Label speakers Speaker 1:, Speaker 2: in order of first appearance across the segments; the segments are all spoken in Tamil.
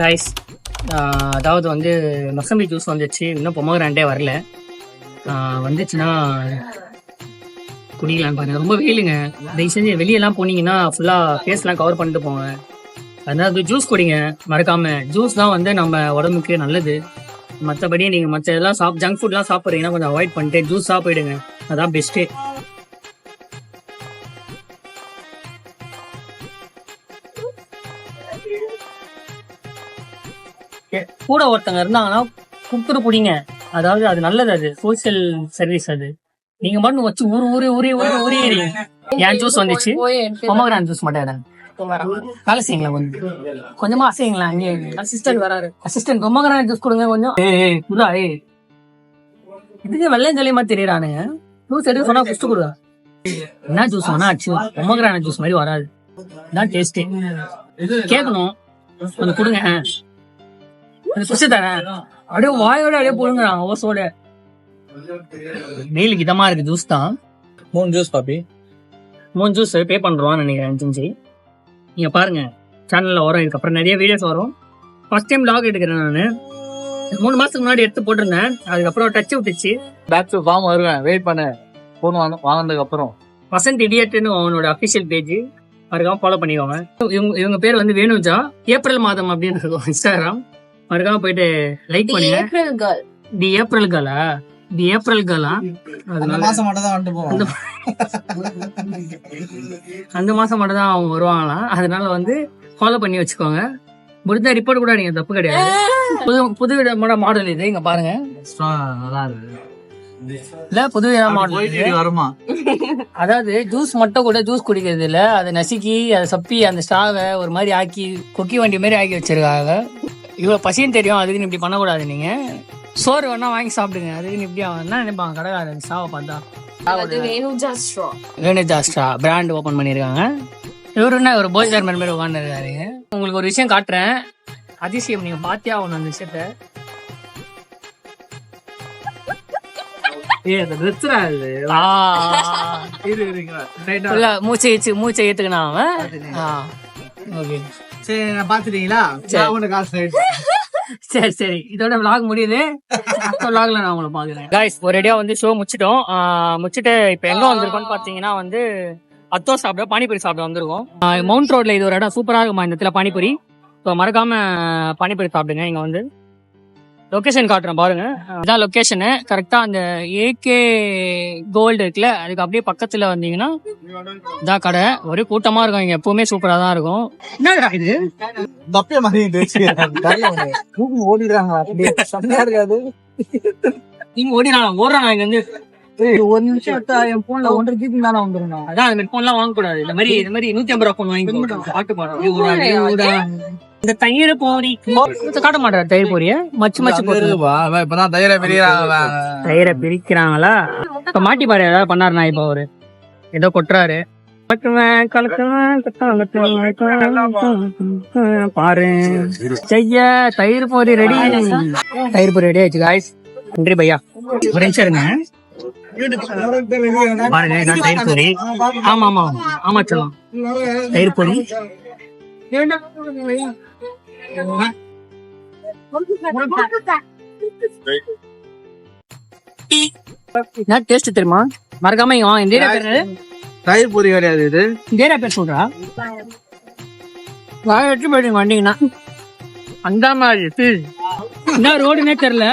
Speaker 1: ரைஸ் அதாவது வந்து மொசம்பி ஜூஸ் வந்துச்சு, இன்னும் பொமோகிராண்டே வரல. வந்துச்சுன்னா குடிக்கலான்னு பாருங்க. ரொம்ப வெயிலுங்க, தயவு செஞ்சு வெளியெல்லாம் போனீங்கன்னா ஃபுல்லாக ஃபேஸ்லாம் கவர் பண்ணிட்டு போங்க. அதனால ஜூஸ் குடிங்க மறக்காம. ஜூஸ் தான் வந்து நம்ம உடம்புக்கு நல்லது. மற்றபடி நீங்கள் மற்ற இதெல்லாம் ஜங்க் ஃபுட்லாம் சாப்பிட்றீங்கன்னா கொஞ்சம் அவாய்ட் பண்ணிட்டு ஜூஸ் சாப்பிடுங்க, அதான் பெஸ்ட்டு. கூட ஒருத்தங்க இருந்தாங்கன்னா குடுத்துட்டு குடிங்க. அதாவது அது நல்லது, அது சோசியல் சர்வீஸ். அது நீங்க மட்டும் வச்சு ஊரே என் ஜூஸ் வந்துச்சு, பொமோகிரான் ஜூஸ் மட்டும் வேலை செய்யுங்களா, கொஞ்சமா அசைங்களா. அங்கே அசிஸ்டன்ட் வராரு, அசிஸ்டன்ட் பொமோகிரான் ஜூஸ் கொடுங்க கொஞ்சம். புதா இதுக்கு வெள்ளையும் ஜலியமா தெரியறானுங்க. ஜூஸ் எடுக்க சொன்னா குடிச்சு கொடுங்க. என்ன ஜூஸ் வேணா ஆச்சு, பொமோகிரான் ஜூஸ் மாதிரி வராது. இதான் டேஸ்ட். கேட்கணும் கொஞ்சம் கொடுங்க. அப்படியே வாயோட அப்படியே போடுங்கிறாங்க ஓசோட. வெயிலுக்கு இதமா இருக்கு ஜூஸ் தான்.
Speaker 2: 3 ஜூஸ் பாப்பி,
Speaker 1: 3 ஜூஸ் பே பண்றோம்னு நினைக்கிறேன் செஞ்சு. நீங்க பாருங்க சேனல்ல வரும், இதுக்கப்புறம் நிறைய வீடியோஸ் வரும். ஃபர்ஸ்ட் டைம் லாக் எடுக்கிறேன் நான். 3 மாசத்துக்கு முன்னாடி எடுத்து போட்டிருந்தேன், அதுக்கப்புறம் டச் விட்டுச்சு.
Speaker 2: பேக் டு ஃபார்ம் வருவேன், வெயிட் பண்ணு. போன் வாங்கினதுக்கு அப்புறம்
Speaker 1: வசந்த் இடியட்னு அவனோட அஃபிஷியல் பேஜ், மறக்காம ஃபாலோ பண்ணிக்கோங்க. இவங்க பேர் வந்து வேணுஜா, ஏப்ரல் மாதம் அப்படின்னு இருக்கும் இன்ஸ்டாகிராம். மறக்காம போயிட்டு லைக் பண்ணுங்க. தி ஏப்ரல் கேர்ளா, தி ஏப்ரல் கேர்ளா,
Speaker 2: அந்த மாசம் மட்டும் தான் வந்துட்டு போவோம்.
Speaker 1: அந்த மாசம் மட்டும் தான் அவங்க வருவாங்களாம். அதனால வந்து ஃபாலோ பண்ணி வச்சுக்கோங்க. முடிஞ்சா ரிப்போர்ட் கூட நீங்க, தப்பு கிடையாது. புது விதமான மாடல் இது, இங்க பாருங்க.
Speaker 2: நல்லா இருக்கு
Speaker 1: இல்ல, புது விதமான மாடல்
Speaker 2: வருமா?
Speaker 1: அதாவது ஜூஸ் மட்டும் கூட ஜூஸ் குடிக்கிறது இல்ல, அதை நசுக்கி அதை சப்பி அந்த ஸ்டாவை ஒரு மாதிரி ஆக்கி கொக்கி வண்டி மாதிரி ஆக்கி வச்சிருக்காங்க. இவ்வளவு பசியும் தெரியும், அதுக்குன்னு இப்படி பண்ணக்கூடாது. நீங்க சோறு வேணா வாங்கி சாப்பிடுங்க, அதுக்குன்னு இப்படி என்ன நினைப்பாங்க கடைக்காரன் ஸ்டாவை பார்த்தா. வேணுஜா ஸ்ட்ரா பிராண்ட் ஓபன் பண்ணிருக்காங்க. இவரு என்ன ஒரு போஜர் மாதிரி உட்காந்து இருக்காரு. உங்களுக்கு ஒரு விஷயம் காட்டுறேன், அதிசயம். நீங்க பாத்தியா ஆகணும் அந்த விஷயத்த. மூச்சை ஏத்துக்கணும் அவன்.
Speaker 2: பாத்துட்டீங்களா?
Speaker 1: சரி சரி, இதோட vlog முடியுது. vlogல நான் உங்களை பாக்குறேன். காய்ஸ், ஒரேடியா வந்து ஷோ முடிச்சுட்டு இப்ப எங்க வந்திருக்கோம்னு பாத்தீங்கன்னா வந்து அத்தோ சாப்பிட, பானிபூரி சாப்பிட வந்திருக்கோம். மவுண்ட் ரோட்ல இது ஒரு இடம் சூப்பரா இருக்குமா இந்த இடத்துல பானிபூரி. ஸோ மறக்காம பானிபூரி சாப்பிடுங்க. இங்க வந்து லொக்கேஷன் காட்டுறேன் பாருங்க. இதான் லொக்கேஷனு கரெக்டா. அந்த ஏகே கோல்டு இருக்குல்ல, அதுக்கு அப்படியே பக்கத்துல வந்தீங்கன்னா இதான் கடை. ஒரே கூட்டமா இருக்கும் இங்க, எப்பவுமே சூப்பரா தான் இருக்கும். என்னடா இது
Speaker 2: தப்பே மாதிரி ஓடிடுறாங்க, இருக்காது.
Speaker 1: நீங்க ஓடுறாங்க இங்க வந்து. ஒரு நிமிஷம் என் போன்ல 1.5 GB தானே வந்துடும். அதான் அந்த போன் எல்லாம் வாங்க கூடாது. இந்த மாதிரி 150 ரூபா போன் வாங்கி பாட்டு போறோம். இந்த தயிர் போரி காட்ட மாட்டாரு, தயிர் போரிய மச்சு
Speaker 2: இப்பதான் தயிரை
Speaker 1: பிரிக்கிறாங்களா. இப்ப மாட்டி பாரு ஏதாவது பண்ணாருனா. இப்ப அவரு ஏதோ கொட்டுறாரு. பாரு செய்ய தயிர் போரி ரெடி. தயிர் போரி ரெடி ஆயிடுச்சு காய்ஸ். நன்றி பையா. ஒரு நிமிஷம் இருங்க பாருங்க, தயிர் பொரி. ஆமா ஆமா ஆமா சொல்லலாம், தயிர் பொரி. என்ன டேஸ்ட் தெரியுமா? மறக்காம இங்க வாங்க. இந்த பேரு
Speaker 2: தயிர் பொரி கிடையாது, இது
Speaker 1: இந்த பேர் சொல்றா. எடுத்து போயிடுங்க வந்தீங்கன்னா. அந்த மாதிரி என்ன ரோடுன்னே தெரியல.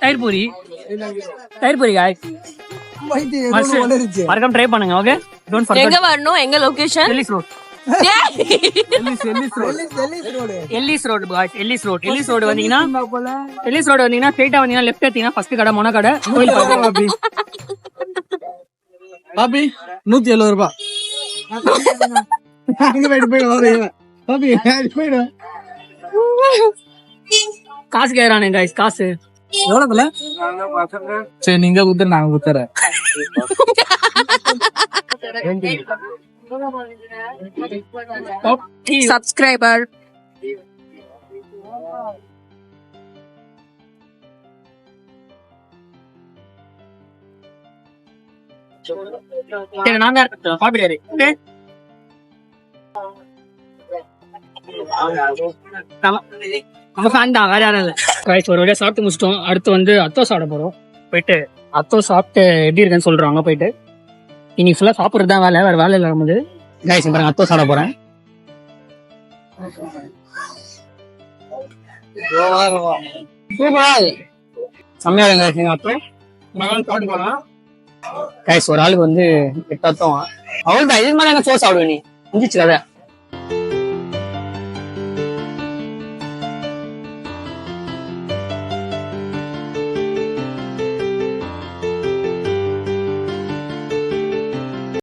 Speaker 1: தயிர் பூரி, தயிர் பூரி காய். மறக்காம ட்ரை பண்ணுங்க. Okay, don't forget.
Speaker 3: எங்க வரணும்? எங்க location?
Speaker 1: Ellis road. Ellis road guys. Ellis road வந்தீங்கன்னா, எல்லிஸ் ரோட் வந்தீங்கன்னா ஸ்ட்ரைட்டா வந்தீங்கன்னா லெஃப்ட் எடுத்தீங்கன்னா ஃபர்ஸ்ட் கடை மொன கடை.
Speaker 2: பாப்பி 170 ரூபாய்.
Speaker 1: காசு கேக்குறானே காய்ஸ், காசு எவ்வளவுல?
Speaker 2: சரி, நீங்க குடுத்து நாங்க குடுத்துறேன்.
Speaker 3: சப்ஸ்கிரைபர்
Speaker 1: நான் தான் நம்ம ஃபேன் தான், வேற யாரும் இல்லை. ரைஸ் ஒரு வழியா சாப்பிட்டு முடிச்சிட்டோம். அடுத்து வந்து அத்தோ சாப்பிட போறோம். போயிட்டு அத்தோ சாப்பிட்டு எப்படி இருக்குன்னு சொல்றாங்க. போயிட்டு இன்னைக்கு ஃபுல்லா சாப்பிட்றது தான் வேலை, வேற வேலை இல்லை நமக்கு. கைஸ் பாருங்க, அத்தோ சாப்பிட போறேன். செம்மையா இருங்க அத்தோ. கைஸ் ஒரு ஆளுக்கு வந்து 8 அத்தம். அவ்வளவுதான், இதுக்கு மேல என்ன சோறு சாப்பிடுவேன் நீ முடிஞ்சிச்சு கதை.